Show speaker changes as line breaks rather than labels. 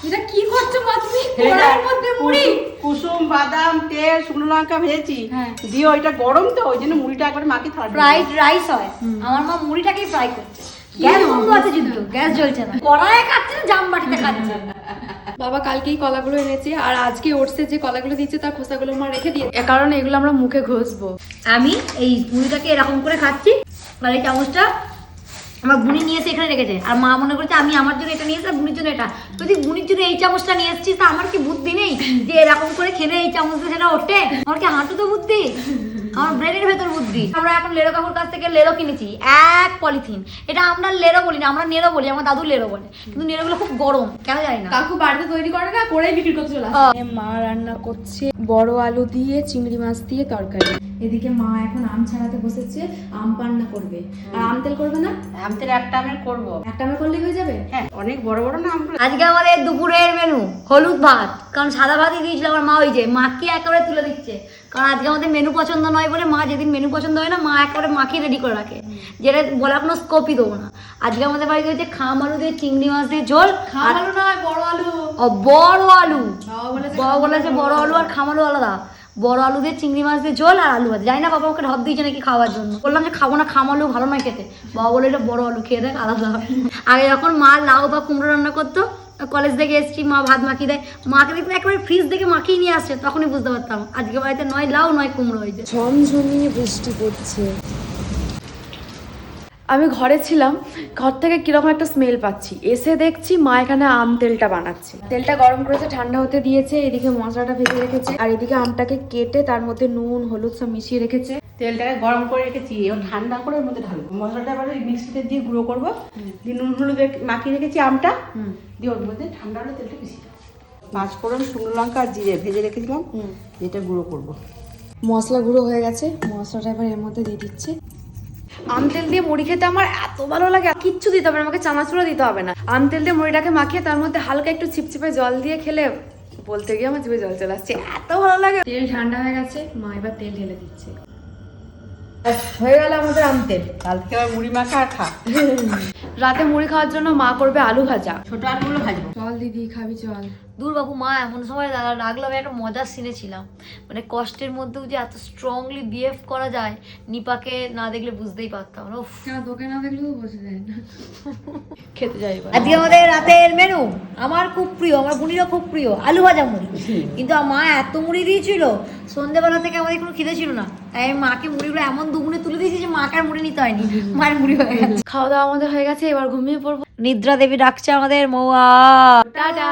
এটা কি করছো মা তুমি? কড়াইয়ের মধ্যে মুড়ি,
কুসুম বাদাম তেল শুকনো লঙ্কা ভেজেছি দিয়ে ওইটা গরম তো ওই জন্য মুড়িটা একবার মাখি থাকবে।
ফ্রাইড রাইস হয়, আমার মা মুড়িটাকেই ফ্রাই করছে। গ্যাস বন্ধ আছে কিন্তু গ্যাস জ্বলছে না, কড়াইয়ে খাচ্ছে না জামবাটিতে খাচ্ছে।
বাবা কালকেই কলাগুলো এনেছে আর আজকে ওটসে যে কলাগুলো দিচ্ছে তার খোসাগুলো মা রেখে দিয়ে, এ কারণে এগুলো আমরা মুখে ঘষবো।
আমি এই মুড়িটাকে এরকম করে খাচ্ছি আর এই চামচটা আমার বুনি নিয়ে এসে এখানে রেখেছে, আর মা মনে করেছে আমি আমার জন্য এটা নিয়ে এসে বুনির জন্য এটা। যদি বুনির জন্য এই চামচটা নিয়ে এসেছিস তা আমার কি বুদ্ধি নেই যে এরকম করে খেলে এই চামচটা সেটা ওঠে? আমার কি হাঁটু তো বুদ্ধি, আমার ব্রেনের ভেতর বুদ্ধি। আমরা এখন লেরো কাকুর কাছ থেকে লেরো কিনেছি 1 পলিথিন। এটা আমরা লেরো বলি না, আমরা নেরো বলি, আমার দাদু লেরো বলে, কিন্তু নেরোগুলো খুব গরম কেন জানি না।
কাকু বাড়িতে তৈরি করে না, করেই বিক্রি করতে চলে আসে। মা রান্না করছে বড় আলু দিয়ে চিংড়ি মাছ দিয়ে তরকারি। এদিকে মা এখন আম ছাড়াতে বসেছে, আম পান্না করবে। আর আম তেল করবে না?
আম তেল একটা আমের করবো।
একটা আমে করলেই হয়ে যাবে।
হ্যাঁ অনেক বড় বড় না আমগুলো।
আজকে আমাদের দুপুরের মেনু হলুদ ভাত, কারণ সাদা ভাতই দিয়েছিল আমার মা, ওই যে মাকে একেবারে তুলে দিচ্ছে। কারণ আজকে আমাদের মেনু পছন্দ নয় বলে মা যেদিন মেনু পছন্দ হয় না মা একেবারে মাকে রেডি করে রাখে, যেটা বলার কোনো স্কোপই দেবো না। আজকে আমাদের বাড়িতে হচ্ছে খাম আলু দিয়ে চিংড়ি মাছ দিয়ে ঝোল।
খাম আলু নয়, বড় আলু।
ও বড় আলু,
বাবা
বলেছে বড় আলু আর খাম আলু আলাদা। বড় আলু দিয়ে চিংড়ি মাছ দিয়ে ঝোল আর আলু ভাজা। জানি না বাবা আমাকে ঢপ দিয়েছে নাকি খাওয়ার জন্য, বললাম যে খাবো না, খাম আলু ভালো নয় খেতে। বাবা বলে এটা বড় আলু, খেয়ে দেখ আলাদা। আগে যখন মা লাউ বা কুমড়ো রান্না করতো, কলেজ থেকে এসেছি মা ভাত মাখিয়ে দেয়, মাকে দেখতে একেবারে ফ্রিজ থেকে মাখিয়ে নিয়ে আসছে, তখনই বুঝতে পারতাম আজকে বাড়িতে নয় লাউ নয় কুমড়ো হয়েছে।
ঝমঝমিয়ে বৃষ্টি পড়ছে। আমি ঘরে ছিলাম, ঘর থেকে কিরকম একটা স্মেল পাচ্ছি, এসে দেখছি মা এখানে আম তেলটা বানাচ্ছে। তেলটা গরম করেছে, ঠান্ডা হতে দিয়েছে, এদিকে মশলাটা ভেজে রেখেছে, আর এদিকে আমটাকে কেটে তার মধ্যে নুন হলুদ সব মিশিয়ে রেখেছে।
তেলটাকে গরম করে রেখেছি, এবার ঠান্ডা করে ওর মধ্যে ঢালবো। মশলাটা এবার মিক্সিতে দিয়ে গুঁড়ো করবো, দিয়ে নুন হলুদ মাখিয়ে রেখেছি আমটা, দিয়ে ওর মধ্যে ঠান্ডা হলে তেলটা মিশিয়ে দেবো। 5 ফোড়ন শুকনো লঙ্কা আর জিরে ভেজে রেখেছিলাম, এটা গুঁড়ো করবো।
মশলা গুঁড়ো হয়ে গেছে, মশলাটা এবার এর মধ্যে দিয়ে দিচ্ছে। আম তেল দিয়ে মুড়ি খেতে আমার এত ভালো লাগে, কিচ্ছু দিতে হবে না, আমাকে চানাচুরও দিতে হবে না। আম তেল দিয়ে মুড়িটাকে মাখিয়ে তার মধ্যে হালকা একটু ছিপছিপে জল দিয়ে খেলে বলতে গিয়ে আমার জিভে জল চলে আসছে, এত ভালো লাগে। তেল ঠান্ডা হয়ে গেছে, মা এবার তেল ঢেলে দিচ্ছে। হয়ে গেল আমাদের আম তেল।
কালকে আবার মুড়ি মাখা আর খা।
রাতে মুড়ি খাওয়ার জন্য মা করবে আলু ভাজা।
ছোট আলুগুলো ভাজবো।
চল দিদি খাবি চল।
দূর বাবু, মা এমন সময় রাখলো, আমি একটা মজার সিনে ছিলাম, মানে কষ্টের মধ্যেও যে এত স্ট্রংলি বিহেভ করা যায়, নিপাকে না দেখলে বুঝতেই পারতাম না।
কেন তোকে না দেখলেও বসে যায় না, খেতে যাই।
আজকে আমাদের রাতের মেনু আমার খুব প্রিয়, আমার বুনিরও খুব প্রিয়, আলু ভাজা মুড়ি। কিন্তু মা এত মুড়ি দিয়েছিল, সন্ধ্যেবেলা থেকে আমাদের কোনো খিদে ছিল না, তাই আমি মাকে মুড়িগুলো এমন দুগুণে তুলে দিয়েছি যে মাকে আর মুড়ি নিতে হয়নি, মায়ের মুড়ি হয়ে গেছে।
খাওয়া দাওয়া আমাদের হয়ে গেছে, এবার ঘুমিয়ে পড়বো।
নিদ্রা দেবী ডাকছে আমাদের মৌয়া।
টাটা।